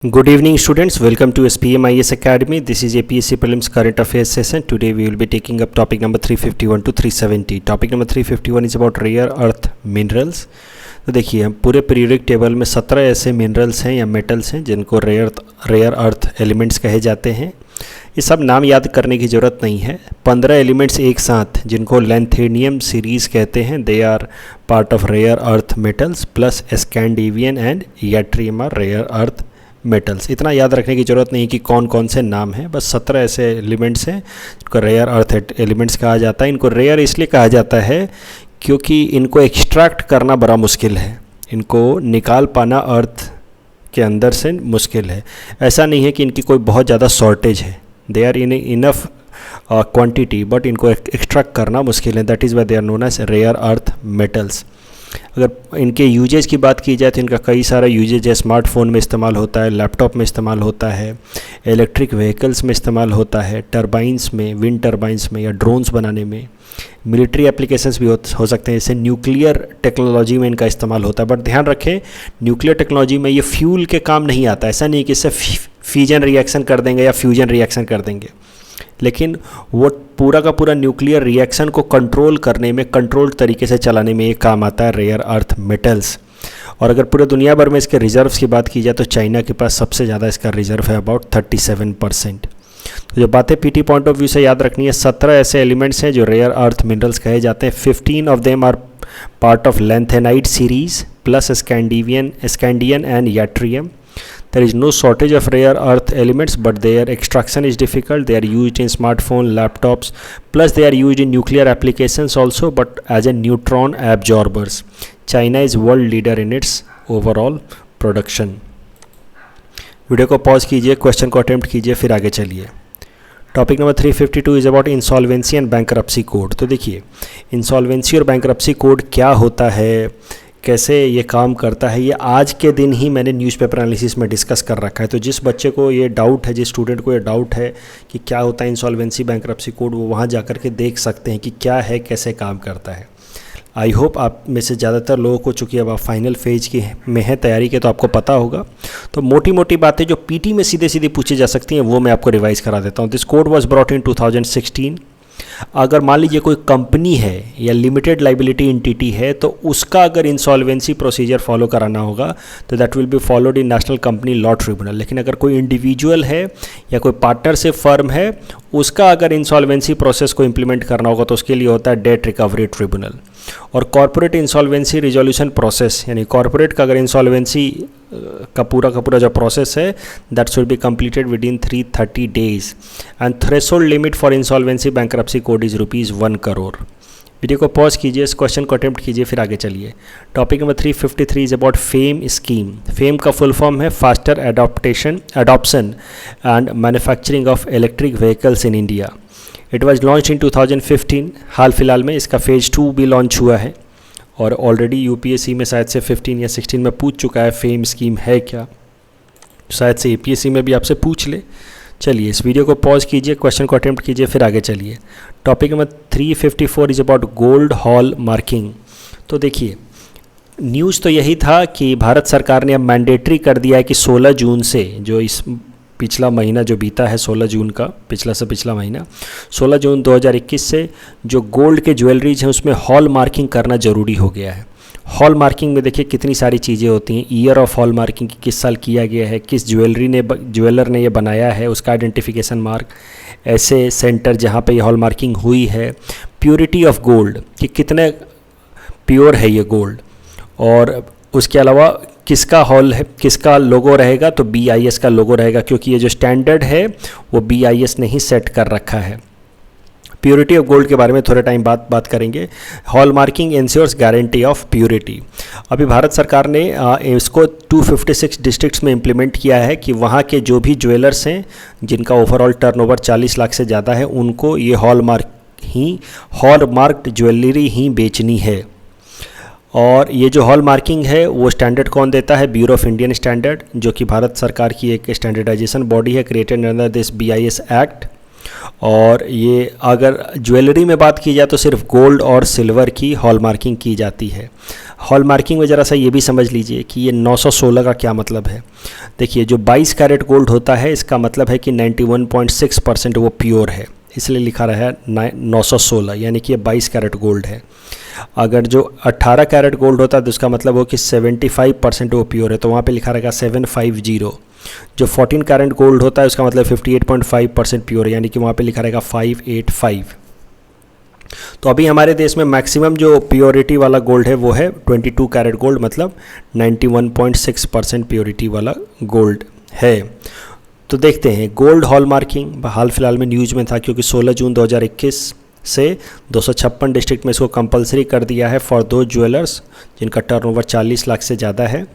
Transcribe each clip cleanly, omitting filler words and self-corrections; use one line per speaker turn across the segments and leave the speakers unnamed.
Good evening students, welcome to SPM IS Academy. This is APSC Prelims Current Affairs session. Today we will be taking up topic number 351 to 370. Topic number 351 is about rare earth minerals. तो देखिए हम पूरे periodic table में 17 ऐसे minerals हैं या metals हैं जिनको रेयर अर्थ एलिमेंट्स कहे जाते हैं. ये सब नाम याद करने की ज़रूरत नहीं है. 15 एलिमेंट्स एक साथ जिनको लैंथेनियम सीरीज़ कहते हैं, they are part of rare earth metals plus scandium and yttrium are rare earth metals. इतना याद रखने की ज़रूरत नहीं कि कौन कौन से नाम हैं, बस 17 ऐसे एलिमेंट्स हैं जिनको रेयर अर्थ एलिमेंट्स कहा जाता है. इनको रेयर इसलिए कहा जाता है क्योंकि इनको एक्सट्रैक्ट करना बड़ा मुश्किल है, इनको निकाल पाना अर्थ के अंदर से मुश्किल है. ऐसा नहीं है कि इनकी कोई बहुत ज़्यादा शॉर्टेज है, they are in enough quantity, but इनको एक्सट्रैक्ट करना मुश्किल है. That is why they are known as rare earth metals. अगर इनके यूजेज की बात की जाए तो इनका कई सारा यूजेज है. स्मार्टफोन में इस्तेमाल होता है, लैपटॉप में इस्तेमाल होता है, इलेक्ट्रिक व्हीकल्स में इस्तेमाल होता है, टरबाइंस में, विंड टरबाइंस में या ड्रोन्स बनाने में. मिलिट्री एप्लीकेशंस भी हो सकते हैं, जैसे न्यूक्लियर टेक्नोलॉजी में इनका इस्तेमाल होता है. बट ध्यान रखें, न्यूक्लियर टेक्नोलॉजी में ये फ्यूल के काम नहीं आता. ऐसा नहीं कि इससे फिजन रिएक्शन कर देंगे या फ्यूजन रिएक्शन कर देंगे, लेकिन वो पूरा का पूरा न्यूक्लियर रिएक्शन को कंट्रोल करने में, कंट्रोल तरीके से चलाने में ये काम आता है रेयर अर्थ मेटल्स. और अगर पूरे दुनिया भर में इसके रिजर्व्स की बात की जाए तो चाइना के पास सबसे ज़्यादा इसका रिजर्व है, अबाउट 37%. तो जो बातें पीटी पॉइंट ऑफ व्यू से याद रखनी है, 17 ऐसे एलिमेंट्स हैं जो रेयर अर्थ मिनरल्स कहे जाते हैं. 15 of them are part of lanthanide series plus scandium and yttrium. There is no shortage of rare earth elements, but their extraction is difficult. They are used in smartphone, laptops, plus they are used in nuclear applications also, but as a neutron absorbers. China is world leader in its overall production. Video को pause कीजिए, question को attempt कीजिए, फिर आगे चलिए. Topic number 352 is about insolvency and bankruptcy code. तो देखिए, insolvency और बैंकरप्सी कोड क्या होता है, कैसे ये काम करता है, ये आज के दिन ही मैंने न्यूज़पेपर एनालिसिस में डिस्कस कर रखा है. तो जिस बच्चे को ये डाउट है, जिस स्टूडेंट को ये डाउट है कि क्या होता है इंसॉल्वेंसी बैंकरप्सी कोड, वो वहाँ जा कर के देख सकते हैं कि क्या है, कैसे काम करता है. आई होप आप में से ज़्यादातर लोगों को, चूँकि अब आप फाइनल फेज की में है तैयारी के, तो आपको पता होगा. तो मोटी मोटी बातें जो पीटी में सीधे सीधे पूछी जा सकती हैं वो मैं आपको रिवाइज़ करा देता हूँ. This code was brought in 2016. अगर मान लीजिए कोई कंपनी है या लिमिटेड लाइबिलिटी एंटिटी है, तो उसका अगर इंसॉल्वेंसी प्रोसीजर फॉलो कराना होगा तो that will be followed in national company law tribunal. लेकिन अगर कोई इंडिविजुअल है या कोई पार्टनरशिप फर्म है, उसका अगर इंसॉल्वेंसी प्रोसेस को इम्प्लीमेंट करना होगा तो उसके लिए होता है डेट रिकवरी ट्रिब्यूनल. और कॉर्पोरेट इंसॉल्वेंसी रिजोल्यूशन प्रोसेस, यानी कॉर्पोरेट का अगर इंसॉल्वेंसी का पूरा जो प्रोसेस है, that should be completed with in 330 days. And threshold limit for insolvency bankruptcy code is ₹1 crore. Video को पॉज कीजिए, इस क्वेश्चन को अटेम्प्ट कीजिए, फिर आगे चलिए. Topic number 353 is about fame scheme. Fame का फुल फॉर्म है faster adoption and manufacturing of electric vehicles in India. It was launch in 2015. हाल फिलहाल में इसका फेज़ 2 भी लॉन्च हुआ है और ऑलरेडी यूपीएससी में शायद से 15 या 16 में पूछ चुका है फेम स्कीम है क्या. शायद से यूपीएससी में भी आपसे पूछ ले. चलिए, इस वीडियो को पॉज कीजिए, क्वेश्चन को अटेम्प्ट कीजिए, फिर आगे चलिए. Topic number 354 is about gold hall marking. तो देखिए, न्यूज़ तो यही था कि भारत सरकार ने अब मैंडेटरी कर दिया है कि 16 जून से, जो इस पिछला महीना जो बीता है 16 जून का, पिछला महीना 16 जून 2021 से जो गोल्ड के ज्वेलरीज हैं उसमें हॉल मार्किंग करना ज़रूरी हो गया है. हॉल मार्किंग में देखिए कितनी सारी चीज़ें होती हैं. ईयर ऑफ हॉल मार्किंग किस साल किया गया है, किस ज्वेलर ने ये बनाया है, उसका आइडेंटिफिकेशन मार्क, ऐसे सेंटर जहाँ पे ये हॉल मार्किंग हुई है. प्योरिटी ऑफ गोल्ड, कि कितने प्योर है ये गोल्ड. और उसके अलावा किसका हॉल है, किसका लोगो रहेगा, तो BIS का लोगो रहेगा, क्योंकि ये जो स्टैंडर्ड है वो BIS ने ही सेट कर रखा है. प्योरिटी ऑफ गोल्ड के बारे में थोड़े टाइम बाद बात करेंगे. Hallmarking ensures guarantee of purity. अभी भारत सरकार ने इसको 256 डिस्ट्रिक्ट्स में इम्प्लीमेंट किया है कि वहाँ के जो भी ज्वेलर्स हैं जिनका ओवरऑल टर्नओवर 40 लाख से ज़्यादा है, उनको ये हॉल मार्क्ड ज्वेलरी ही बेचनी है. और ये जो हॉल मार्किंग है वो स्टैंडर्ड कौन देता है, ब्यूरो ऑफ इंडियन स्टैंडर्ड, जो कि भारत सरकार की एक स्टैंडर्डाइजेशन बॉडी है, created under this BIS act. और ये अगर ज्वेलरी में बात की जाए तो सिर्फ गोल्ड और सिल्वर की हॉलमार्किंग की जाती है। हॉलमार्किंग में ज़रा सा ये भी समझ लीजिए कि ये 916 का क्या मतलब है। देखिए, जो 22 कैरेट गोल्ड होता है इसका मतलब है कि 91.6% वो प्योर है, इसलिए लिखा रहा है 916, यानी कि ये 22 कैरेट गोल्ड है। अगर जो 18 कैरेट गोल्ड होता है तो उसका मतलब हो कि 75% वो प्योर है, तो वहाँ पे लिखा रहेगा 750। जो 14 कैरेट गोल्ड होता है उसका मतलब 58.5% प्योर है, यानी कि वहाँ पे लिखा रहेगा 585। तो अभी हमारे देश में मैक्सिमम जो प्योरिटी वाला गोल्ड है वो है 22 कैरेट गोल्ड, मतलब 91.6% प्योरिटी वाला गोल्ड है। तो देखते हैं गोल्ड हॉलमार्किंग हाल फिलहाल में न्यूज़ में था, क्योंकि 16 जून 2021 से 256 डिस्ट्रिक्ट में इसको कंपलसरी कर दिया है फॉर दो ज्वेलर्स जिनका टर्नओवर 40 लाख से ज़्यादा है।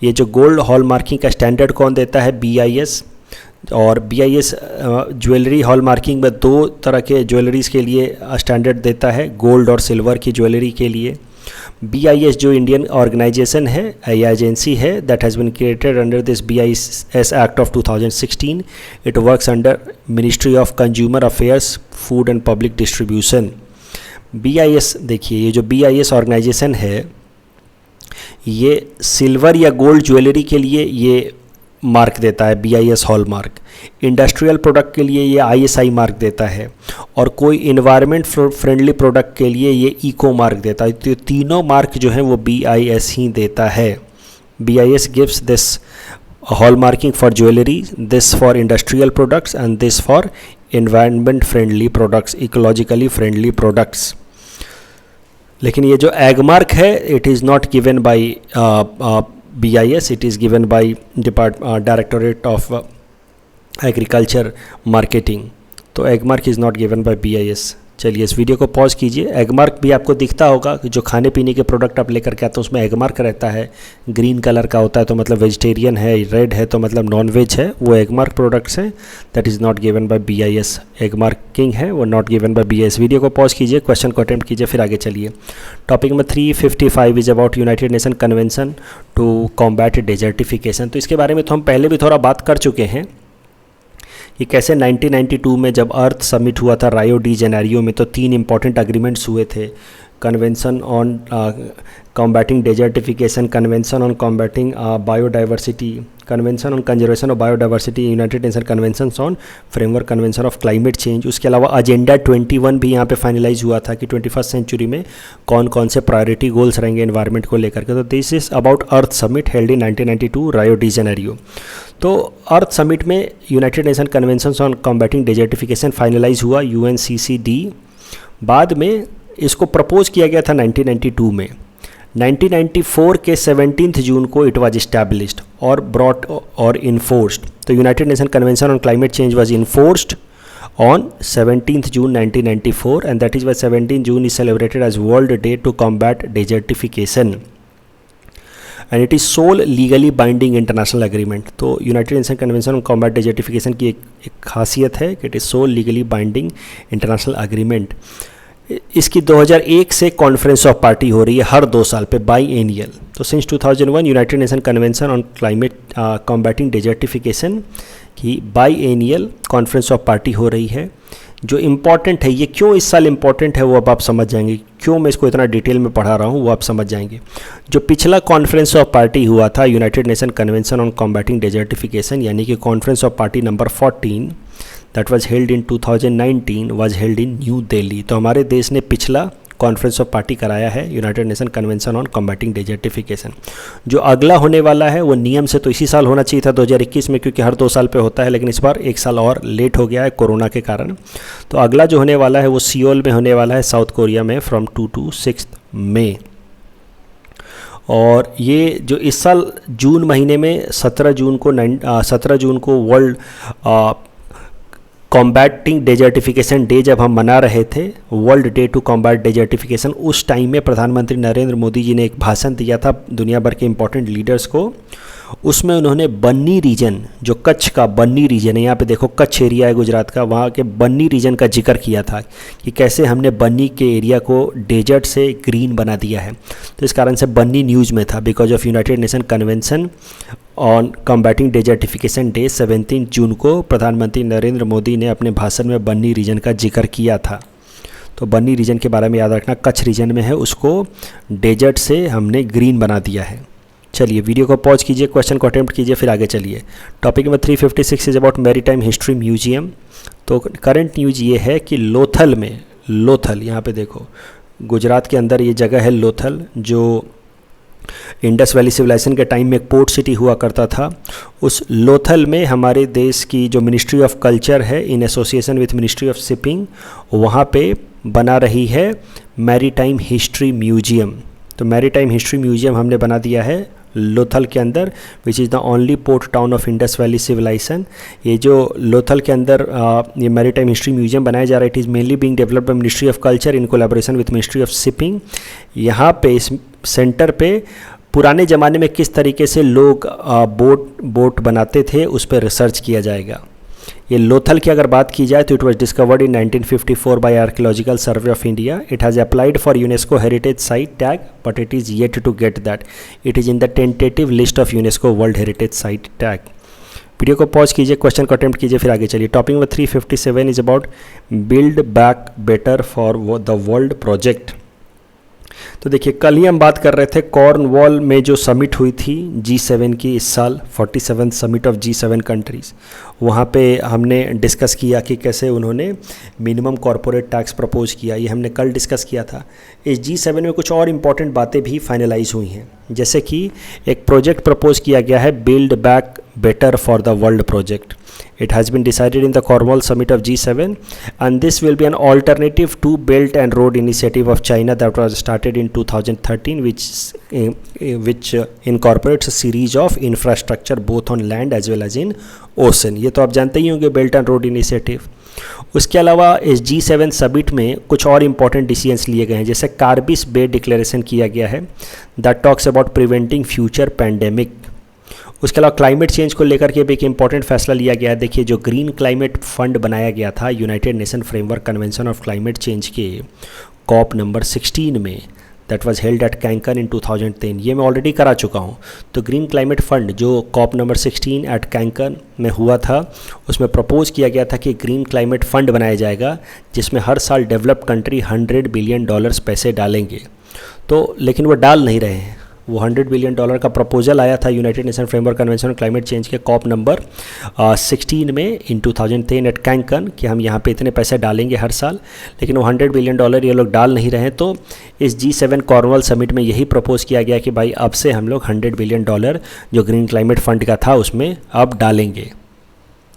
ये जो गोल्ड हॉलमार्किंग का स्टैंडर्ड कौन देता है? BIS। और BIS ज्वेलरी हॉलमार्किंग में दो तरह के ज्वेलरीज़ के लिए स्टैंडर्ड देता है, गोल्ड और सिल्वर की ज्वेलरी के लिए। BIS जो इंडियन ऑर्गेनाइजेशन है या एजेंसी है, that has been created under this BIS act of 2016। It works under Ministry of Consumer Affairs, Food and Public Distribution. BIS, देखिए ये जो BIS ऑर्गेनाइजेशन है ये सिल्वर या गोल्ड ज्वेलरी के लिए ये मार्क देता है, BIS hall mark. Industrial product के लिए ये ISI मार्क देता है, और कोई इन्वायरमेंट फ्रेंडली प्रोडक्ट के लिए ये इको मार्क देता है। तो तीनों मार्क जो हैं वो BIS ही देता है। BIS gives this hall marking for jewellery, this for industrial products and this for environment friendly products, ecologically friendly products. लेकिन ये जो एग मार्क है it is not given by BIS, it is given by Directorate of Agriculture Marketing। तो Agmark is not given by BIS। चलिए इस video को pause कीजिए। एगमार्क भी आपको दिखता होगा कि जो खाने पीने के प्रोडक्ट आप लेकर के आते हैं उसमें एगमार्क रहता है, ग्रीन कलर का होता है तो मतलब वेजिटेरियन है, रेड है तो मतलब नॉन वेज है, वो एगमार्क प्रोडक्ट्स हैं। That is not given by BIS। Agmarking है वो not given by BIS। Video को पॉज कीजिए, क्वेश्चन को अटेम्प्ट कीजिए, फिर आगे चलिए। Topic number 355 is about United Nation Convention to Combat Desertification. तो इसके बारे में तो हम पहले भी थोड़ा बात कर चुके हैं कि कैसे 1992 में जब अर्थ समिट हुआ था रायो डी जेनेरियो में, तो 3 इंपॉर्टेंट एग्रीमेंट्स हुए थे। Convention on Combating desertification, convention on combating biodiversity, convention on conservation of biodiversity, United Nation Convention on framework convention of climate change. उसके अलावा एजेंडा 21 भी यहाँ पे फाइनलाइज हुआ था कि 21st सेंचुरी में कौन कौन से प्रायोरिटी गोल्स रहेंगे एनवायरनमेंट को लेकर के। तो this is about Earth Summit held in 1992 Rio de Janeiro. तो अर्थ समिट में United Nation Convention on Combating Desertification finalise हुआ UNCCD। बाद में इसको प्रपोज किया गया था 1992 में। 1994 के 17 जून को इट वाज इस्टेब्लिश्ड और ब्रॉट और इन्फोर्स्ड। तो United Nation Convention on climate change was enforced on 17 June 1994 and that is why 17 June is celebrated as World Day to combat desertification and it is sole legally binding international agreement। तो United Nation Convention on Combat Desertification की एक खासियत है कि it is sole legally binding international agreement. इसकी 2001 से conference of party हो रही है हर 2 साल पे, बाई एनियल। तो since 2001 United Nation Convention on climate combating desertification की बाई एनियल कॉन्फ्रेंस ऑफ पार्टी हो रही है। जो इम्पॉर्टेंट है, ये क्यों इस साल इम्पॉर्टेंट है वो अब आप समझ जाएंगे, क्यों मैं इसको इतना डिटेल में पढ़ा रहा हूँ वो आप समझ जाएंगे। जो पिछला कॉन्फ्रेंस ऑफ पार्टी हुआ था United Nation Convention on Combating desertification, यानी कि conference of party number 14 that was held in 2019 was held in new Delhi. तो हमारे देश ने पिछला कॉन्फ्रेंस ऑफ पार्टी कराया है United Nation Convention on Combating desertification. जो अगला होने वाला है वो नियम से तो इसी साल होना चाहिए था 2021 में, क्योंकि हर 2 साल पे होता है, लेकिन इस बार 1 साल और लेट हो गया है कोरोना के कारण। तो अगला जो होने वाला है वो सियोल में होने वाला है, साउथ कोरिया में, फ्रॉम 2 to 6 मई। और ये जो इस साल जून महीने में 17 जून को वर्ल्ड कॉम्बैटिंग डेजर्टिफिकेशन डे जब हम मना रहे थे, World Day to Combat Desertification, उस टाइम में प्रधानमंत्री नरेंद्र मोदी जी ने एक भाषण दिया था दुनिया भर के इम्पोर्टेंट लीडर्स को, उसमें उन्होंने बन्नी रीजन, जो कच्छ का बन्नी रीजन है, यहाँ पे देखो कच्छ एरिया है गुजरात का, वहाँ के बन्नी रीजन का जिक्र किया था कि कैसे हमने बन्नी के एरिया को डेजर्ट से ग्रीन बना दिया है। तो इस कारण से बन्नी न्यूज़ में था, because of United Nation Convention on Combating desertification day 17 जून को प्रधानमंत्री नरेंद्र मोदी ने अपने भाषण में बन्नी रीजन का जिक्र किया था। तो बन्नी रीजन के बारे में याद रखना, कच्छ रीजन में है, उसको डेजर्ट से हमने ग्रीन बना दिया है। चलिए वीडियो को पॉज कीजिए, क्वेश्चन को अटेम्प्ट कीजिए, फिर आगे चलिए। Topic number 356 is about maritime history museum. तो करंट न्यूज ये है कि लोथल में, लोथल यहाँ पे देखो गुजरात के अंदर ये जगह है लोथल, जो इंडस वैली सिविलाइजेशन के टाइम में एक पोर्ट सिटी हुआ करता था। उस लोथल में हमारे देश की जो मिनिस्ट्री ऑफ कल्चर है in association with Ministry of Shipping, वहाँ पे बना रही है मैरीटाइम हिस्ट्री म्यूजियम। तो मैरीटाइम हिस्ट्री म्यूजियम हमने बना दिया है लोथल के अंदर, which is the only port town of Indus Valley civilisation. ये जो लोथल के अंदर ये मैरीटाइम हिस्ट्री म्यूजियम बनाया जा रहा है, it is mainly being developed by ministry of culture in collaboration with Ministry of shipping. यहाँ पे इस सेंटर पे पुराने ज़माने में किस तरीके से लोग बोट बनाते थे उस पर रिसर्च किया जाएगा। ये लोथल की अगर बात की जाए तो it was discovered in 1954 by Archaeological Survey of India. It has applied for UNESCO heritage site tag, but it is yet to get that. It is in the tentative list of UNESCO World Heritage site tag. Video को pause कीजिए, question को attempt कीजिए, फिर आगे चलिए। Topic number 357 is about Build Back Better for the World project. तो देखिए कल ही हम बात कर रहे थे कॉर्नवॉल में जो समिट हुई थी G7 की इस साल, 47th summit of G7 countries, वहाँ पे हमने डिस्कस किया कि कैसे उन्होंने मिनिमम कॉरपोरेट टैक्स प्रपोज किया। ये हमने कल डिस्कस किया था। इस G7 में कुछ और इम्पॉर्टेंट बातें भी फाइनलाइज हुई हैं, जैसे कि एक प्रोजेक्ट प्रपोज किया गया है build Back Better for the World project. It has been decided in the Cornwall summit of G7, and this will be an alternative to Belt and Road Initiative of China that was started in 2013, which incorporates a series of infrastructure both on land as well as in ocean. ये तो आप जानते ही होंगे Belt and Road Initiative। उसके अलावा इस G7 summit में कुछ और इम्पॉर्टेंट डिसीजंस लिए गए हैं, जैसे कार्बिस बे डिक्लेरेशन किया गया है that talks about preventing future pandemic. उसके अलावा क्लाइमेट चेंज को लेकर के भी एक इम्पॉर्टेंट फैसला लिया गया है। देखिए जो ग्रीन क्लाइमेट फंड बनाया गया था United Nation framework convention of climate change के कॉप नंबर 16 में, that was held at Cancun in 2010, ये मैं ऑलरेडी करा चुका हूँ। तो ग्रीन क्लाइमेट फंड जो कॉप नंबर 16 एट कैंकन में हुआ था, उसमें प्रपोज किया गया था कि ग्रीन क्लाइमेट फंड बनाया जाएगा जिसमें हर साल डेवलप्ड कंट्री $100 बिलियन पैसे डालेंगे। तो लेकिन वो डाल नहीं रहे हैं। वो $100 बिलियन का प्रपोजल आया था United Nation framework convention on climate change के कॉप नंबर 16 में इन 2010 एट कैंकन कि हम यहाँ पे इतने पैसे डालेंगे हर साल, लेकिन वो $100 बिलियन ये लोग डाल नहीं रहे हैं। तो इस G7 कॉर्नवॉल समिट में यही प्रपोज किया गया कि भाई अब से हम लोग $100 बिलियन जो ग्रीन क्लाइमेट फंड का था उसमें अब डालेंगे।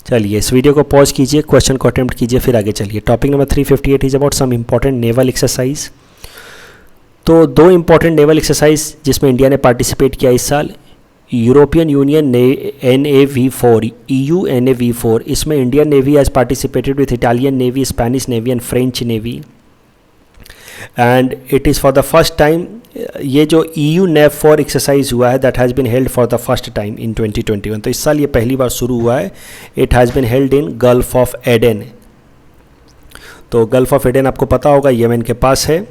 चलिए इस वीडियो को पॉज कीजिए, क्वेश्चन को अटेम्प्ट कीजिए, फिर आगे चलिए। Topic number 358 is about some important naval exercise. तो दो इम्पॉर्टेंट नेवल एक्सरसाइज जिसमें इंडिया ने पार्टिसिपेट किया इस साल, European Union NAV4 EU NAV4, इसमें Indian Navy has participated with Italian Navy, Spanish Navy and French Navy, and it is for the first time. ये जो EU NAV4 एक्सरसाइज हुआ है that has been held for the first time in 2021। तो इस साल ये पहली बार शुरू हुआ है। It has been held in Gulf of Aden. तो गल्फ ऑफ एडन आपको पता होगा यमन के पास है।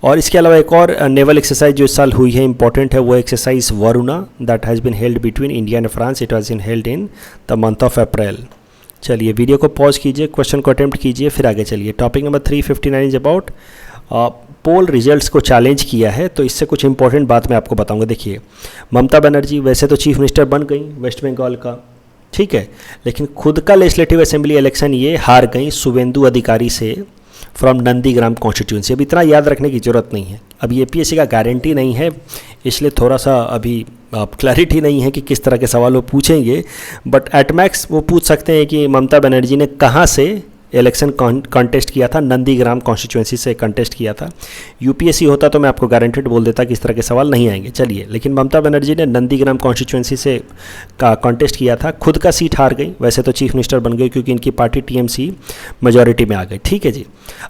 और इसके अलावा एक और नेवल एक्सरसाइज जो इस साल हुई है इंपॉर्टेंट है, वो exercise Varuna that has been held between India and France. It has been held in the month of April. चलिए वीडियो को पॉज कीजिए, क्वेश्चन को अटेम्प्ट कीजिए, फिर आगे चलिए। Topic number 359 is about poll results को चैलेंज किया है। तो इससे कुछ इंपॉर्टेंट बात मैं आपको बताऊंगा। देखिए ममता बनर्जी वैसे तो चीफ मिनिस्टर बन गई वेस्ट बंगाल का, ठीक है, लेकिन खुद का लेजिस्लेटिव असेंबली इलेक्शन ये हार गई शुवेंदु अधिकारी से फ्रॉम नंदीग्राम कॉन्स्टिट्यूंसी। अब इतना याद रखने की ज़रूरत नहीं है, अभी APSC का गारंटी नहीं है, इसलिए थोड़ा सा अभी क्लैरिटी नहीं है कि किस तरह के सवाल वो पूछेंगे, बट एट मैक्स वो पूछ सकते हैं कि ममता बनर्जी ने कहाँ से इलेक्शन कॉन्टेस्ट किया था, नंदीग्राम कॉन्स्टिट्यूएंसी से कॉन्टेस्ट किया था। यूपीएससी होता तो मैं आपको गारंटेड बोल देता कि इस तरह के सवाल नहीं आएंगे। चलिए, लेकिन ममता बनर्जी ने नंदीग्राम कॉन्स्टिट्यूएंसी से का कॉन्टेस्ट किया था, खुद का सीट हार गई, वैसे तो चीफ मिनिस्टर बन गई क्योंकि इनकी पार्टी टीएमसी मेजॉरिटी में आ गई। ठीक है जी।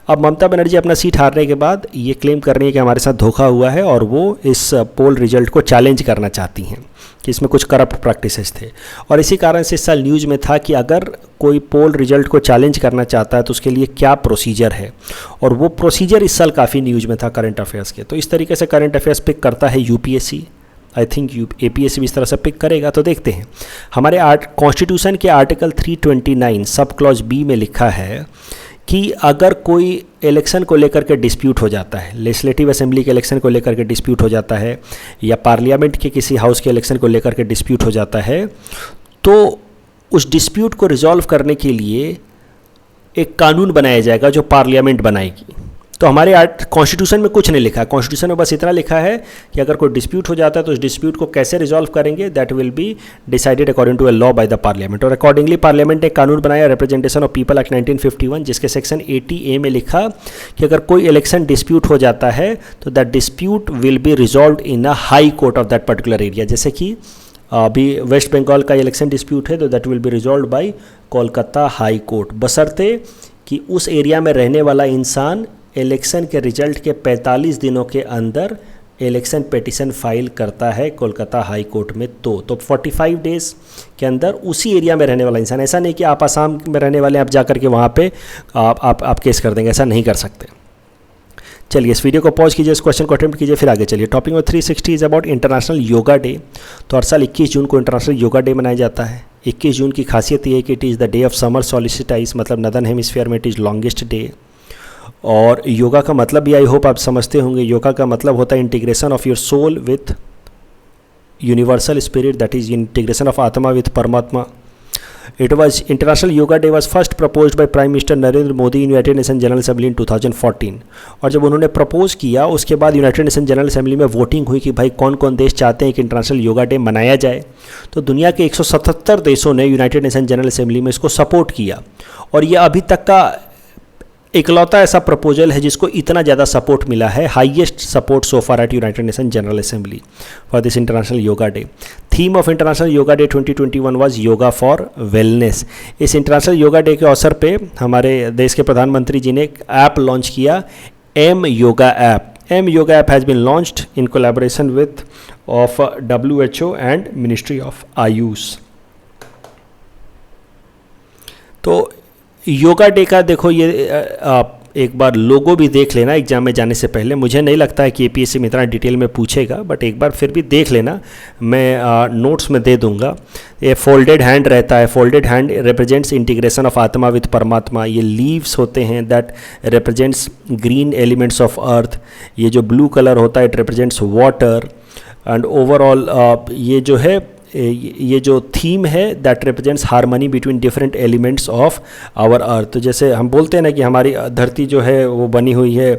अब ममता बनर्जी अपना सीट हारने के बाद ये क्लेम कर रही है कि हमारे साथ धोखा हुआ है और वो इस पोल रिजल्ट को चैलेंज करना चाहती हैं कि इसमें कुछ करप्ट प्रैक्टिसेस थे। और इसी कारण से इस साल न्यूज़ में था कि अगर कोई पोल रिजल्ट को चैलेंज करना चाहता है तो उसके लिए क्या प्रोसीजर है, और वो प्रोसीजर इस साल काफ़ी न्यूज़ में था करंट अफेयर्स के। तो इस तरीके से करंट अफेयर्स पिक करता है यूपीएससी, आई थिंक एपीएससी भी इस तरह से पिक करेगा। तो देखते हैं, हमारे कॉन्स्टिट्यूशन के आर्टिकल 329 सब क्लॉज बी में लिखा है कि अगर कोई इलेक्शन को लेकर के डिस्प्यूट हो जाता है, लेजिस्लेटिव असेंबली के इलेक्शन को लेकर के डिस्प्यूट हो जाता है, या पार्लियामेंट के किसी हाउस के इलेक्शन को लेकर के डिस्प्यूट हो जाता है, तो उस डिस्प्यूट को रिजॉल्व करने के लिए एक कानून बनाया जाएगा जो पार्लियामेंट बनाएगी। तो हमारे कॉन्स्टिट्यूशन में कुछ नहीं लिखा है, कॉन्स्टिट्यूशन में बस इतना लिखा है कि अगर कोई डिस्प्यूट हो जाता है तो उस डिस्प्यूट को कैसे रिजॉल्व करेंगे, that will be decided according to a law by the parliament. और अकॉर्डिंगली पार्लियामेंट ने कानून बनाया रिप्रेजेंटेशन ऑफ पीपल एक्ट 1951, जिसके सेक्शन 80A में लिखा कि अगर कोई इलेक्शन डिस्प्यूट हो जाता है तो that dispute will be resolve in a high court of that particular area. जैसे कि अभी वेस्ट बंगाल का इलेक्शन डिस्प्यूट है तो that will be resolve by Kolkata high court, बशर्ते कि उस एरिया में रहने वाला इंसान इलेक्शन के रिजल्ट के 45 दिनों के अंदर इलेक्शन पिटीशन फाइल करता है कोलकाता हाई कोर्ट में। तो 45 डेज़ के अंदर उसी एरिया में रहने वाला इंसान, ऐसा नहीं कि आप आसाम में रहने वाले आप जा कर के वहाँ पे आप केस कर देंगे, ऐसा नहीं कर सकते। चलिए, इस वीडियो को पॉज कीजिए, इस क्वेश्चन को अटेम्प्ट कीजिए, फिर आगे चलिए। Topic number 360 is about international Yoga day. तो हर साल 21 जून को इंटरनेशनल योगा डे मनाया जाता है। 21 जून की खासियत ये है कि it is the day of summer solstice, मतलब नदर्न हेमिस्फीयर में इट इज़ लॉन्गेस्ट डे। और योगा का मतलब भी आई होप आप समझते होंगे, योगा का मतलब होता है integration of your soul with universal spirit, that is integration of atma with paramatma. It was International Yoga Day was first proposed by Prime Minister Narendra Modi in United Nation General Assembly in 2014। और जब उन्होंने प्रपोज किया उसके बाद यूनाइटेड नेशन जनरल असेंबली में voting हुई कि भाई कौन कौन देश चाहते हैं कि इंटरनेशनल योगा डे मनाया जाए। तो दुनिया के 177 देशों ने यूनाइटेड नेशन जनरल असेंबली में इसको सपोर्ट किया, और ये अभी तक का इकलौता ऐसा प्रपोजल है जिसको इतना ज़्यादा सपोर्ट मिला है, highest support so far at United Nation General Assembly for this International Yoga Day. Theme of International Yoga Day 2021 was yoga for wellness. इस इंटरनेशनल योगा डे के अवसर पे हमारे देश के प्रधानमंत्री जी ने एक ऐप लॉन्च किया, M Yoga app. M Yoga app has been launched in collaboration with of WHO and Ministry of Ayush. तो योगा डे का देखो, ये आप एक बार लोगो भी देख लेना एग्जाम में जाने से पहले। मुझे नहीं लगता है कि APSC में इतना डिटेल में पूछेगा, बट एक बार फिर भी देख लेना, मैं नोट्स में दे दूंगा। ये फोल्डेड हैंड रहता है, folded hand represents integration of atma with paramatma. ये लीव्स होते हैं that represents green elements of earth. ये जो ब्लू कलर होता है it represents water. And overall ये जो है, ये जो थीम है that represents harmony between different elements of our earth. तो जैसे हम बोलते हैं ना कि हमारी धरती जो है वो बनी हुई है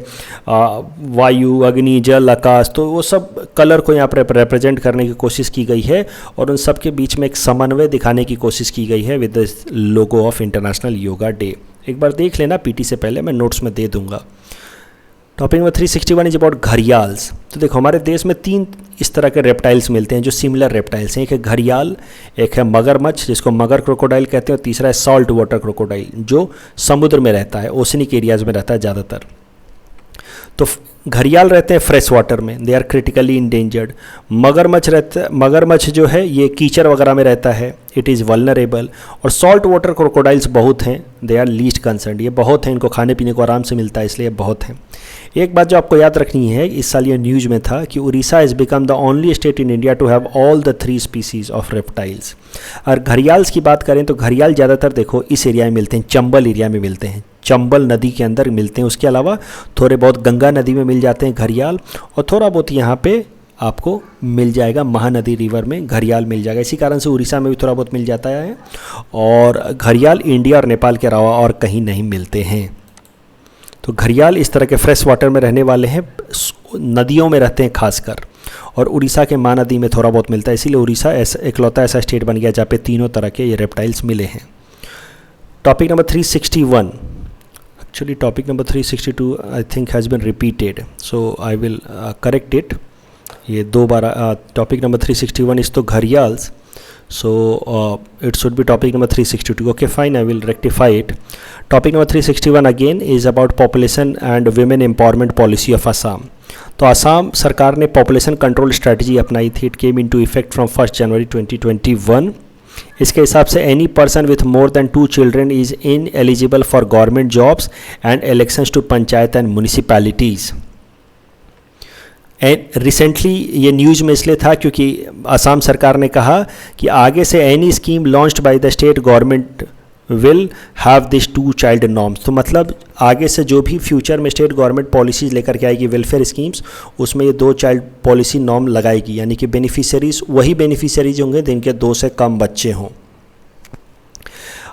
वायु, अग्नि, जल, आकाश, तो वो सब कलर को यहाँ पर रिप्रेजेंट करने की कोशिश की गई है और उन सब के बीच में एक समन्वय दिखाने की कोशिश की गई है with the logo of International Yoga day. एक बार देख लेना पीटी से पहले, मैं नोट्स में दे दूंगा। Topic number 361 is about gharials. तो देखो, हमारे देश में 3 इस तरह के रेप्टाइल्स मिलते हैं जो सिमिलर रेप्टाइल्स हैं। एक है घड़ियाल, एक है मगरमच्छ जिसको मगर क्रोकोडाइल कहते हैं, और तीसरा है सॉल्ट वाटर क्रोकोडाइल जो समुद्र में रहता है, ओशनिक एरियाज में रहता है ज़्यादातर। तो घड़ियाल रहते हैं फ्रेश वाटर में, दे आर क्रिटिकली इंडेंजर्ड। मगरमच्छ जो है ये कीचड़ वगैरह में रहता है, इट इज़ वल्नरेबल। और सॉल्ट वाटर क्रोकोडाइल्स बहुत हैं, दे आर लीस्ट कंसर्न, ये बहुत हैं, इनको खाने पीने को आराम से मिलता है इसलिए बहुत हैं। एक बात जो आपको याद रखनी है, इस साल ये न्यूज़ में था कि Orissa is become the only state in India to have all the 3 species of reptiles. और घड़ियाल्स की बात करें तो घड़ियाल ज़्यादातर देखो इस एरिया में मिलते हैं, चंबल एरिया में मिलते हैं, चंबल नदी के अंदर मिलते हैं। उसके अलावा थोड़े बहुत गंगा नदी में मिल जाते हैं घड़ियाल, और थोड़ा बहुत यहाँ पे आपको मिल जाएगा महानदी रिवर में घड़ियाल मिल जाएगा। इसी कारण से उड़ीसा में भी थोड़ा बहुत मिल जाता है। और घड़ियाल इंडिया और नेपाल के अलावा और कहीं नहीं मिलते हैं। तो घड़ियाल इस तरह के फ्रेश वाटर में रहने वाले हैं, नदियों में रहते हैं खासकर, और उड़ीसा के महानदी में थोड़ा बहुत मिलता है। इसीलिए उड़ीसा ऐसा इकलौता ऐसा स्टेट बन गया जहाँ पे तीनों तरह के ये रेप्टाइल्स मिले हैं। Topic number 361, actually topic number 362 I think has been repeated, so I will correct it. ये दो बार टॉपिक नंबर 361 is तो gharials, so it should be topic number 362. Okay, fine, I will rectify it. Topic number 361 again is about population and women empowerment policy of Assam. तो असम सरकार ने population control strategy अपनाई थी. It came into effect from 1 January 2021. इसके हिसाब से any person with more than 2 children is in eligible for government jobs and elections to panchayat and municipalities. And recently ये news में इसलिए था क्योंकि असम सरकार ने कहा कि आगे से any scheme launched by the state government will have this 2 child norms. तो मतलब आगे से जो भी फ्यूचर में स्टेट गवर्नमेंट पॉलिसीज लेकर के आएगी वेलफेयर स्कीम्स, उसमें ये 2 चाइल्ड पॉलिसी नॉर्म लगाएगी, यानी कि बेनिफिशियरीज वही बेनिफिशियरीज होंगे जिनके 2 से कम बच्चे हों.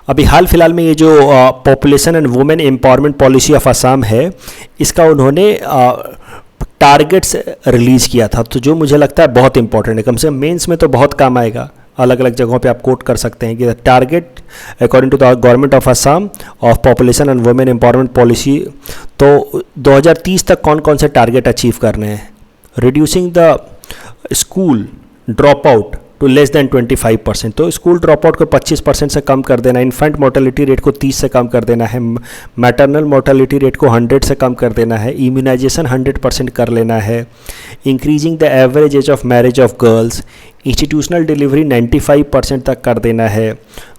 अभी हाल फिलहाल में ये जो population and women empowerment policy of Assam है, इसका उन्होंने टारगेट्स रिलीज़ किया था, तो जो मुझे लगता है बहुत इंपॉर्टेंट है. कम से कम मेंस में तो बहुत काम आएगा. अलग अलग जगहों पे आप कोट कर सकते हैं कि target according to the government of Assam of population and women empowerment policy. तो 2030 तक कौन कौन से टारगेट अचीव करने हैं. Reducing the school drop out to less than 25%. तो स्कूल ड्रॉप आउट को 25% से कम कर देना है. इन्फेंट मोर्टेलिटी रेट को 30 से कम कर देना है. मैटरनल मोर्टेलिटी रेट को 100 से कम कर देना है. इम्यूनाइजेशन 100% कर लेना है. Increasing the average age of marriage of girls. Institutional delivery 95% तक कर देना है.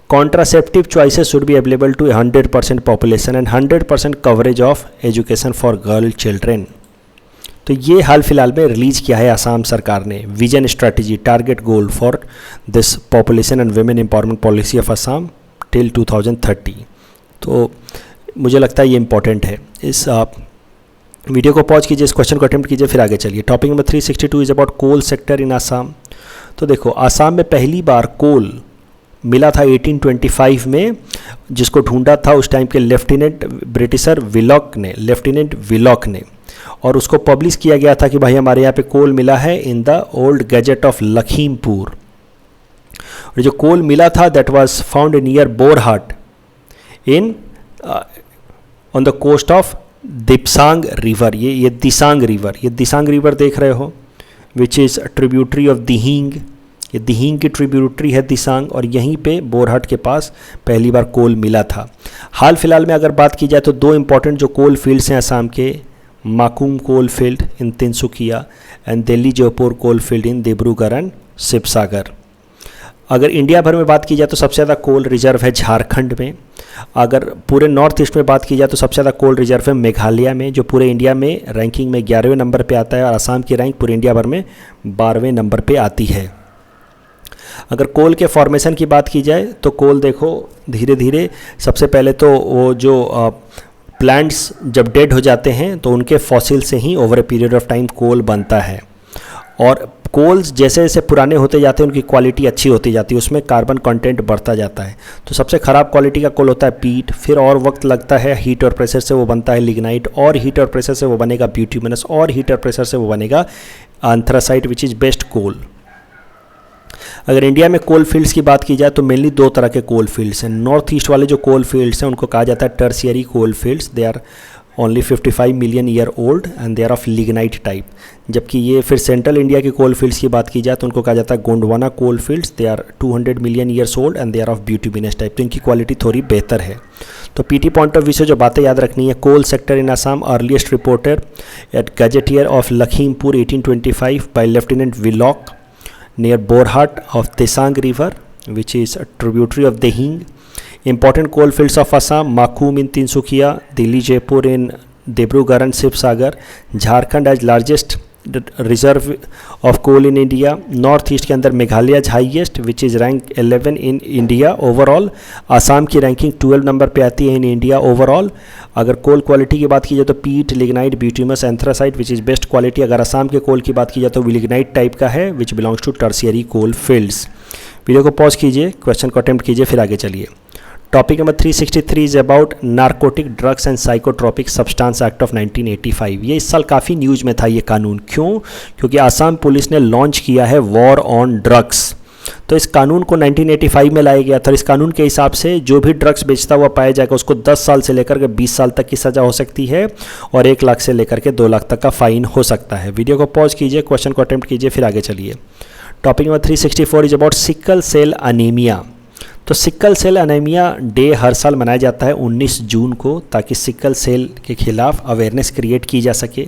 Contraceptive choices should be available to 100% population and 100% coverage of education for girl children. तो ये हाल फिलहाल में रिलीज़ किया है असम सरकार ने vision strategy target goal for this population and women empowerment policy of Assam till 2030. तो मुझे लगता है ये इंपॉर्टेंट है. इस वीडियो को पॉज कीजिए, इस क्वेश्चन को अटेम्प्ट कीजिए, फिर आगे चलिए. Topic number 362 is about coal sector in Assam. तो देखो, असम में पहली बार कोल मिला था 1825 में, जिसको ढूंढा था उस टाइम के लेफ्टिनेंट विलॉक ने, और उसको पब्लिश किया गया था कि भाई हमारे यहाँ पे कोल मिला है in the old gazette of Lakhimpur. और जो कोल मिला था that was found near Borhat in on the coast of Dipsang river. ये दिसांग रिवर देख रहे हो, which is tributary of Dihing. ये दिहिंग की ट्रिब्यूटरी है दिसांग, और यहीं पे बोरहाट के पास पहली बार कोल मिला था. हाल फिलहाल में अगर बात की जाए तो 2 इंपॉर्टेंट जो कोल फील्ड्स हैं असम के, Makum coal field in Tinsukia and Dilli Jeypore coal field in Dibrugarh and Sivasagar. अगर इंडिया भर में बात की जाए तो सबसे ज़्यादा कोल रिजर्व है झारखंड में. अगर पूरे नॉर्थ ईस्ट में बात की जाए तो सबसे ज़्यादा कोल रिजर्व है मेघालय में, जो पूरे इंडिया में रैंकिंग में 11वें नंबर पे आता है, और असम की रैंक पूरे इंडिया भर में 12वें नंबर पे आती है. अगर कोल के फॉर्मेशन की बात की जाए तो कोल देखो धीरे धीरे, सबसे पहले तो वो जो प्लांट्स जब डेड हो जाते हैं तो उनके फॉसिल से ही over a period of time coal बनता है. और कोल्स जैसे जैसे पुराने होते जाते हैं उनकी क्वालिटी अच्छी होती जाती है, उसमें कार्बन कंटेंट बढ़ता जाता है. तो सबसे ख़राब क्वालिटी का कोल होता है पीट. फिर और वक्त लगता है, हीट और प्रेशर से वो बनता है लिग्नाइट, और हीट और प्रेशर से वो बनेगा ब्यूटिमिनस, और हीट और प्रेशर से वो बनेगा एंथ्रासाइट विच इज़ बेस्ट कोल. अगर इंडिया में कोल फील्ड्स की बात की जाए तो मेनली 2 तरह के कोल फील्ड्स हैं. नॉर्थ ईस्ट वाले जो कोल फील्ड्स हैं उनको कहा जाता है tertiary coal fields. They are only 55 million year old and they are of lignite type. जबकि ये फिर सेंट्रल इंडिया के कोल फील्ड्स की बात की जाए तो उनको कहा जाता है Gondwana coal fields. They are 200 million years old and they are of bituminous type. तो इनकी क्वालिटी थोड़ी बेहतर है. तो पीटी पॉइंट ऑफ व्यू से जो बातें याद रखनी है, coal sector in Assam earliest reported at gazetteer of Lakhimpur 1825 by lieutenant Wilcox near Borhat of Desang River, which is a tributary of Dehing. Important coal fields of Assam: Makum in Tinsukia, Delhi Jaipur in Dibrugarh and Shivsagar. Jharkhand has largest reserve of coal in India. North East के अंदर Meghalaya highest which is rank 11 in India overall. Assam की ranking 12 number पे आती है in India overall. अगर कोल quality की बात की जाए तो peat, lignite, bituminous, anthracite which is best quality. अगर आसाम के कोल की बात की जाए तो लिग्नाइट टाइप का है which belongs to tertiary coal fields. Video को पॉज कीजिए, क्वेश्चन को अटेम्प्ट कीजिए, फिर आगे चलिए. Topic number 363 is about narcotic drugs and psychotropic substance act of 1985. ये इस साल काफ़ी न्यूज़ में था ये कानून. क्यों? क्योंकि आसाम पुलिस ने लॉन्च किया है वॉर ऑन ड्रग्स. तो इस कानून को 1985 में लाया गया था। इस कानून के हिसाब से जो भी ड्रग्स बेचता हुआ पाया जाएगा उसको 10 साल से लेकर के 20 साल तक की सज़ा हो सकती है और 1 लाख से लेकर के 2 लाख तक का फाइन हो सकता है। वीडियो को पॉज कीजिए, क्वेश्चन को अटेम्प्ट कीजिए, फिर आगे चलिए। Topic number 364 is about sickle cell anaemia. तो सिकल सेल अनीमिया डे हर साल मनाया जाता है 19 जून को, ताकि सिकल सेल के खिलाफ अवेयरनेस क्रिएट की जा सके।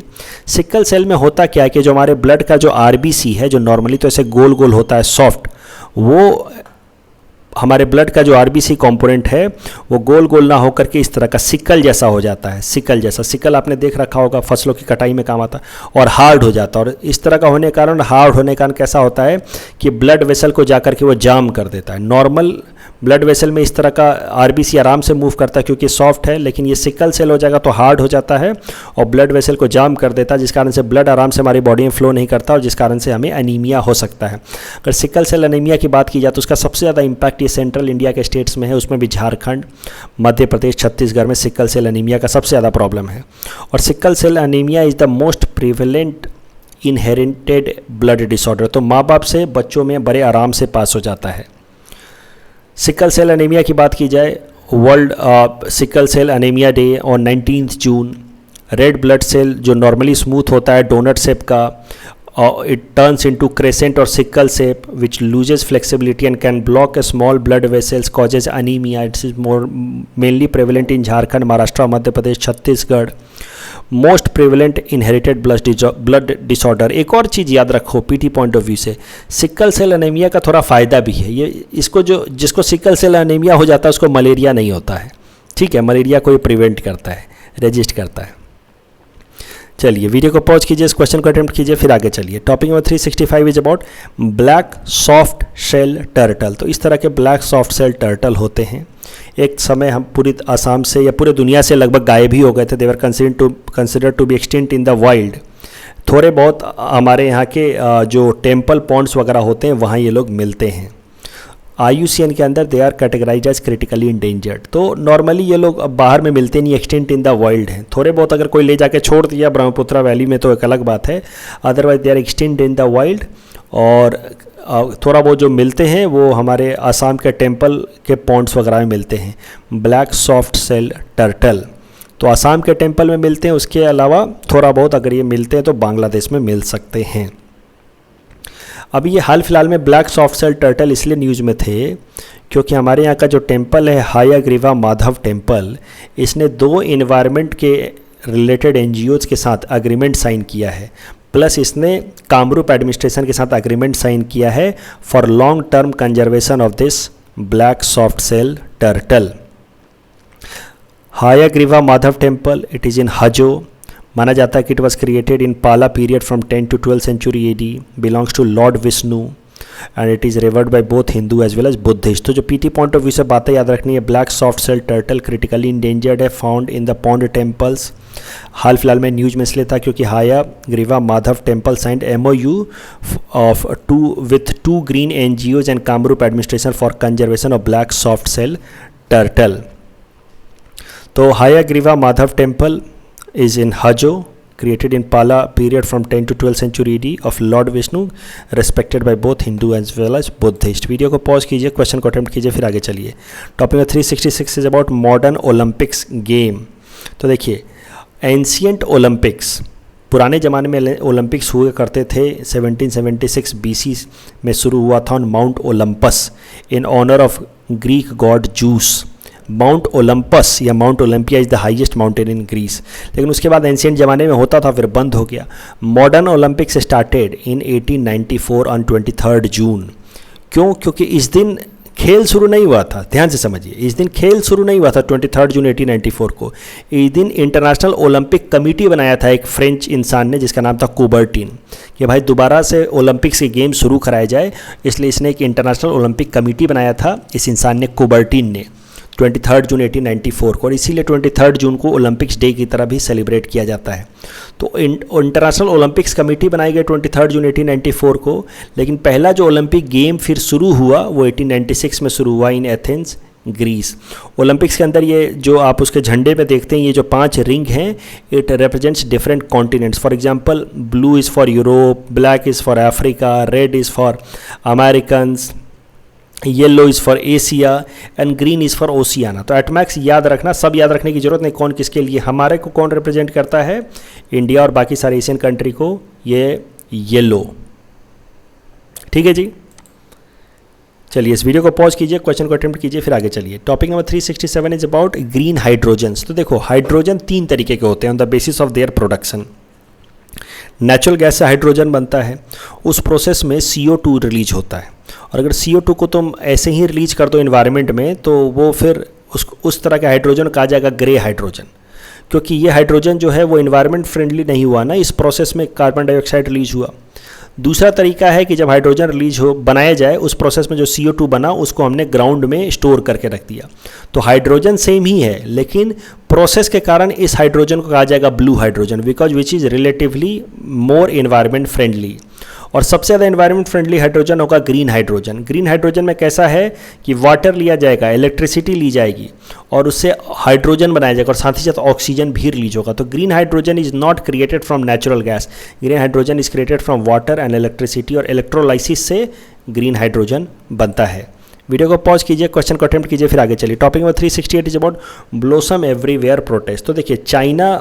सिकल सेल में होता क्या है कि जो हमारे ब्लड का जो आरबीसी है, जो नॉर्मली तो ऐसे गोल गोल होता है सॉफ्ट, वो हमारे ब्लड का जो आरबीसी कंपोनेंट है वो गोल गोल ना होकर के इस तरह का सिकल जैसा हो जाता है। सिकल जैसा, सिकल आपने देख रखा होगा, फसलों की कटाई में काम आता है, और हार्ड हो जाता है। और इस तरह का होने के कारण, हार्ड होने के कारण कैसा होता है कि ब्लड वेसल को जाकर के वो जाम कर देता है। नॉर्मल ब्लड वेसल में इस तरह का आरबीसी आराम से मूव करता है क्योंकि सॉफ्ट है, लेकिन ये सिकल सेल हो जाएगा तो हार्ड हो जाता है और ब्लड वेसल को जाम कर देता है, जिस कारण से ब्लड आराम से हमारी बॉडी में फ्लो नहीं करता और जिस कारण से हमें अनीमिया हो सकता है। अगर सिकल सेल अनीमिया की बात की जाए तो उसका सबसे ज़्यादा इंपैक्ट ये सेंट्रल इंडिया के स्टेट्स में है, उसमें भी झारखंड, मध्य प्रदेश, छत्तीसगढ़ में सिकल सेल अनीमिया का सबसे ज़्यादा प्रॉब्लम है। और sickle cell anaemia is the most prevalent inherited blood disorder. तो माँ बाप से बच्चों में बड़े आराम से पास हो जाता है। सिकल सेल अनीमिया की बात की जाए, world sickle cell anaemia day on 19 June. Red blood cell जो नॉर्मली स्मूथ होता है डोनट शेप का, इट टर्न्स इनटू क्रेसेंट और sickle shape which loses flexibility and can block blood blood vessels, causes anaemia. It's is more mainly prevalent in Jharkhand, Maharashtra, Madhya Pradesh, Chhattisgarh. Most prevalent inherited blood disorder. एक और चीज़ याद रखो PT point of view से, sickle cell anaemia का थोड़ा फ़ायदा भी है। ये इसको जिसको सिकल सेल अनीमिया हो जाता है उसको मलेरिया नहीं होता है, ठीक है। मलेरिया को ये प्रिवेंट करता है, रेजिस्ट करता है। चलिए वीडियो को पॉज कीजिए, इस क्वेश्चन को अटेम्प्ट कीजिए, फिर आगे चलिए। Topic number 365 is about black soft shell turtle. तो इस तरह के ब्लैक सॉफ्ट शेल टर्टल होते हैं। एक समय हम पूरी आसाम से या पूरे दुनिया से लगभग गायब ही हो गए थे। They were consider to be extinct in the wild. थोड़े बहुत हमारे यहाँ के जो टेम्पल पॉन्ड्स वगैरह होते हैं वहाँ ये लोग मिलते हैं। IUCN के अंदर they are categorize as critically endangered. तो नॉर्मली ये लोग अब बाहर में मिलते नहीं, एक्सटेंट इन द वाइल्ड हैं। थोड़े बहुत अगर कोई ले जाके छोड़ दिया ब्रह्मपुत्र वैली में तो एक अलग बात है, otherwise they are extant in the wild. और थोड़ा बहुत जो मिलते हैं वो हमारे आसाम के टेम्पल के पॉन्ड्स वगैरह में मिलते हैं, ब्लैक सॉफ्ट सेल टर्टल। तो आसाम के टेम्पल में मिलते हैं, उसके अलावा थोड़ा बहुत अगर ये मिलते हैं तो बांग्लादेश में मिल सकते हैं। अभी ये हाल फिलहाल में ब्लैक सॉफ्ट सेल टर्टल इसलिए न्यूज़ में थे क्योंकि हमारे यहाँ का जो टेम्पल है हायाग्रीवा माधव टेम्पल, इसने 2 इन्वायरमेंट के रिलेटेड NGOs के साथ अग्रीमेंट साइन किया है, प्लस इसने कामरूप एडमिनिस्ट्रेशन के साथ अग्रीमेंट साइन किया है for long term conservation of this black soft shell turtle. Hayagriva Madhava temple, it is in Hajo. माना जाता है कि it was created in Pala period from 10 to 12 century AD, belongs to lord Vishnu and it is revered by both Hindu as well as Buddhist. तो जो PT point of view से बातें याद रखनी है, black soft shell turtle critically endangered है, found in the pond temples. हाल फिलहाल में न्यूज में इसलिए था क्योंकि Hayagriva Madhava temple signed MOU of with 2 green NGOs and Kamrup administration for conservation of black soft shell turtle. तो Hayagriva Madhava temple is in Hajo, created in Pala period from 10 to 12 century AD of Lord Vishnu, respected by both Hindu as well as Buddhist। Video को pause कीजिए, question को attempt कीजिए, फिर आगे चलिए। Topic में 366 is about modern Olympics game. तो देखिए एंशियंट ओलंपिक्स, पुराने ज़माने में ओलंपिक्स हुए करते थे। 1776 BC में शुरू हुआ था on mount Olympus in honour of Greek god Zeus. Mount Olympus या mount Olympia is the highest mountain in Greece. लेकिन उसके बाद एंशियंट ज़माने में होता था, फिर बंद हो गया। Modern Olympics started in 1894 on 23 जून। क्यों? क्योंकि इस दिन खेल शुरू नहीं हुआ था, ध्यान से समझिए, इस दिन खेल शुरू नहीं हुआ था 23 जून 1894 को। इस दिन इंटरनेशनल ओलंपिक कमेटी बनाया था एक फ्रेंच इंसान ने जिसका नाम था कुबर्टिन, कि भाई दोबारा से ओलंपिक्स के गेम शुरू कराए जाए, इसलिए इसने एक इंटरनेशनल ओलंपिक कमेटी बनाया था इस इंसान ने, कुबर्टिन ने, 23 जून 1894 को। और इसीलिए 23 जून को ओलंपिक्स डे की तरह भी सेलिब्रेट किया जाता है। तो इंटरनेशनल ओलंपिक्स कमेटी बनाई गई 23 जून 1894 को, लेकिन पहला जो ओलंपिक गेम फिर शुरू हुआ वो 1896 में शुरू हुआ इन एथेंस, ग्रीस। ओलंपिक्स के अंदर ये जो आप उसके झंडे पे देखते हैं, ये जो 5 रिंग हैं, it represents different continents. For example, blue is for Europe, black is for Africa, red is for Americans, yellow is for Asia and green is for Oceania. तो एटमैक्स याद रखना, सब याद रखने की जरूरत नहीं कौन किसके लिए। हमारे को कौन रिप्रेजेंट करता है, इंडिया और बाकी सारे एशियन कंट्री को ये येलो। ठीक है जी, चलिए इस वीडियो को पॉज कीजिए, क्वेश्चन को अटेम्प्ट कीजिए, फिर आगे चलिए। Topic number 367 is about green hydrogens. तो देखो हाइड्रोजन 3 तरीके के होते हैं on the basis of their production. Natural gas से हाइड्रोजन बनता है, उस प्रोसेस में CO2 रिलीज होता है, और अगर CO2 को तुम ऐसे ही रिलीज कर दो इन्वायरमेंट में तो वो फिर उस तरह के हाइड्रोजन कहा जाएगा ग्रे हाइड्रोजन, क्योंकि ये हाइड्रोजन जो है वो इन्वायरमेंट फ्रेंडली नहीं हुआ ना, इस प्रोसेस में कार्बन डाइऑक्साइड रिलीज हुआ। दूसरा तरीका है कि जब हाइड्रोजन रिलीज हो बनाया जाए, उस प्रोसेस में जो CO2 बना उसको हमने ग्राउंड में स्टोर करके रख दिया। तो हाइड्रोजन सेम ही है, लेकिन प्रोसेस के कारण इस हाइड्रोजन को कहा जाएगा blue hydrogen, because which is relatively more environment friendly. और सबसे ज़्यादा एनवायरमेंट फ्रेंडली हाइड्रोजन होगा ग्रीन हाइड्रोजन। ग्रीन हाइड्रोजन में कैसा है कि वाटर लिया जाएगा, इलेक्ट्रिसिटी ली जाएगी और उससे हाइड्रोजन बनाया जाएगा, और साथ ही साथ ऑक्सीजन भी रिलीज होगा। तो green hydrogen is not created from natural gas, green hydrogen is created from water and electricity, और इलेक्ट्रोलाइसिस से ग्रीन हाइड्रोजन बनता है। वीडियो को पॉज कीजिए, क्वेश्चन को अटेम्प्ट कीजिए, फिर आगे चलिए। Topic number 368 is about blossom everywhere protest. तो देखिए चाइना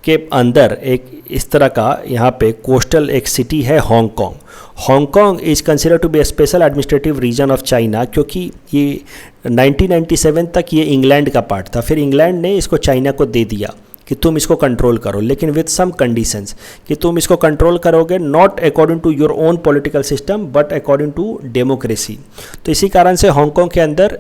के अंदर एक इस तरह का यहाँ पे कोस्टल एक सिटी है Hong Kong. Hong Kong is consider to be a special administrative region of China, क्योंकि ये 1997 तक ये इंग्लैंड का पार्ट था। फिर इंग्लैंड ने इसको चाइना को दे दिया कि तुम इसको कंट्रोल करो, लेकिन विथ सम कंडीशंस, कि तुम इसको कंट्रोल करोगे not according to your own political system but according to democracy. तो इसी कारण से हांगकांग के अंदर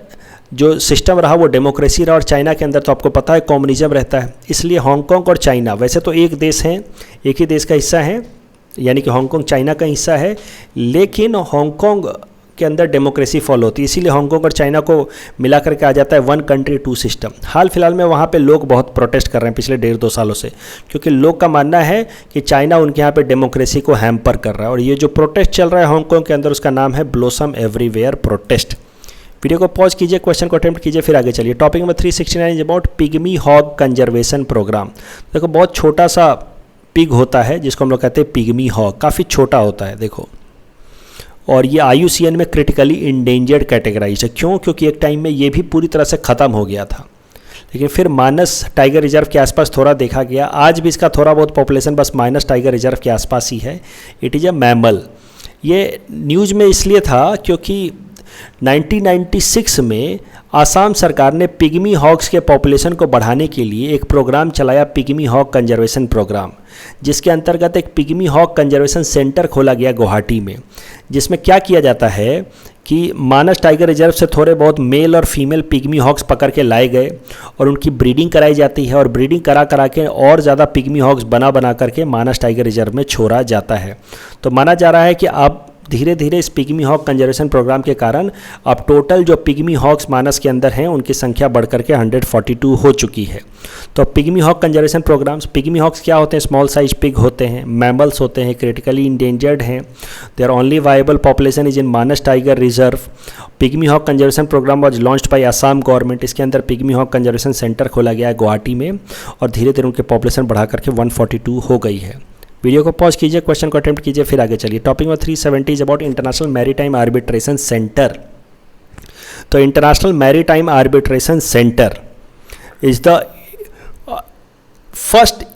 जो सिस्टम रहा वो डेमोक्रेसी रहा, और चाइना के अंदर तो आपको पता है कम्युनिज्म रहता है। इसलिए हांगकांग और चाइना वैसे तो एक देश हैं, एक ही देश का हिस्सा है, यानी कि हांगकांग चाइना का हिस्सा है, लेकिन हांगकांग के अंदर डेमोक्रेसी फॉलो होती है, इसीलिए हांगकांग और चाइना को मिला करके आ जाता है 1 कंट्री 2 सिस्टम। हाल फिलहाल में वहाँ पे लोग बहुत प्रोटेस्ट कर रहे हैं पिछले 1.5-2 सालों से, क्योंकि लोग का मानना है कि चाइना उनके यहाँ पे डेमोक्रेसी को हैम्पर कर रहा है। और ये जो प्रोटेस्ट चल रहा है हांगकांग के अंदर, उसका नाम है ब्लॉसम एवरीवेयर प्रोटेस्ट। वीडियो को पॉज कीजिए, क्वेश्चन को अटेम्प्ट कीजिए, फिर आगे चलिए। Topic number 369 is about pygmy hog conservation programme. देखो बहुत छोटा सा पिग होता है जिसको हम लोग कहते हैं पिग्मी हॉग, काफ़ी छोटा होता है देखो, और ये IUCN में क्रिटिकली इंडेंजर्ड कैटेगराइज है। क्यों? क्योंकि एक टाइम में ये भी पूरी तरह से ख़त्म हो गया था, लेकिन फिर मानस टाइगर रिजर्व के आसपास थोड़ा देखा गया। आज भी इसका थोड़ा बहुत पॉपुलेशन बस मानस टाइगर रिजर्व के आसपास ही है। It is a mammal. ये न्यूज़ में इसलिए था क्योंकि 1996 में आसाम सरकार ने पिग्मी हॉग्स के पॉपुलेशन को बढ़ाने के लिए एक प्रोग्राम चलाया, पिग्मी हॉग कंजर्वेशन प्रोग्राम, जिसके अंतर्गत एक पिग्मी हॉग कंजर्वेशन सेंटर खोला गया गुवाहाटी में, जिसमें क्या किया जाता है कि मानस टाइगर रिजर्व से थोड़े बहुत मेल और फीमेल पिग्मी हॉग्स पकड़ के लाए गए और उनकी ब्रीडिंग कराई जाती है, और ब्रीडिंग करा के और ज़्यादा पिग्मी हॉग्स बना करके मानस टाइगर रिजर्व में छोड़ा जाता है। तो माना जा रहा है कि अब धीरे धीरे इस पिग्मी हॉग कंजर्वेशन प्रोग्राम के कारण अब टोटल जो पिग्मी हॉग्स मानस के अंदर हैं उनकी संख्या बढ़ करके 142 हो चुकी है। तो pygmy hog conservation programmes, pygmy hogs क्या होते हैं? स्मॉल साइज पिग होते हैं, मैमल्स होते हैं, क्रिटिकली इंडेंजर्ड हैं। There only viable population is in Manas tiger reserve. Pygmy hog conservation programme was launched by Assam government. इसके अंदर पिग्मी हॉग कंजर्वेशन सेंटर खोला गया है गुवाहाटी में, और धीरे धीरे उनके पॉपुलेशन बढ़ा करके 142 हो गई है। वीडियो को पॉज कीजिए, क्वेश्चन को अटेम्प्ट कीजिए, फिर आगे चलिए। Topic number 370 is about international maritime arbitration centre. तो international maritime arbitration centre is the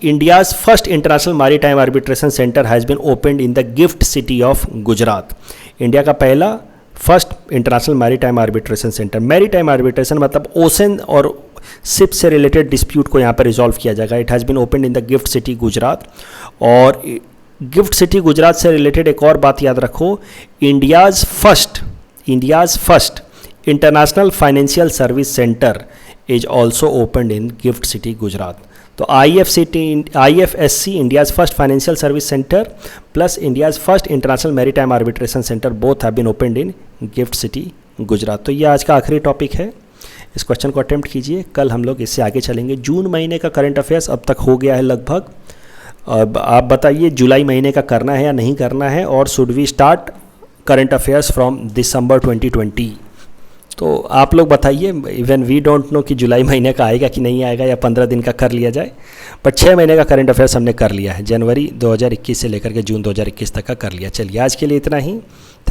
India's first international maritime arbitration center has been opened in the gift city of Gujarat. India का पहला first international maritime arbitration centre. Maritime arbitration मतलब ocean और ship से related dispute को यहाँ पर resolve किया जाएगा। It has been open in the gift city Gujarat. और गिफ्ट सिटी गुजरात से रिलेटेड एक और बात याद रखो, India's first international financial service centre is also open in gift city Gujarat. तो IFSC India's first financial service centre plus India's first international maritime arbitration centre both have been opened in gift city Gujarat. तो ये आज का आखिरी topic है। इस question को attempt कीजिए, कल हम लोग इससे आगे चलेंगे। जून महीने का करंट अफेयर्स अब तक हो गया है लगभग। अब आप बताइए जुलाई महीने का करना है या नहीं करना है, और should we start current affairs from December 2020। तो आप लोग बताइए, इवन वी डोंट नो कि जुलाई महीने का आएगा कि नहीं आएगा, या 15 दिन का कर लिया जाए, बट 6 महीने का करंट अफेयर्स हमने कर लिया है, जनवरी 2021 से लेकर के जून 2021 तक का कर लिया। चलिए आज के लिए इतना ही।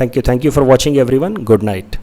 Thank you for watching everyone, good night.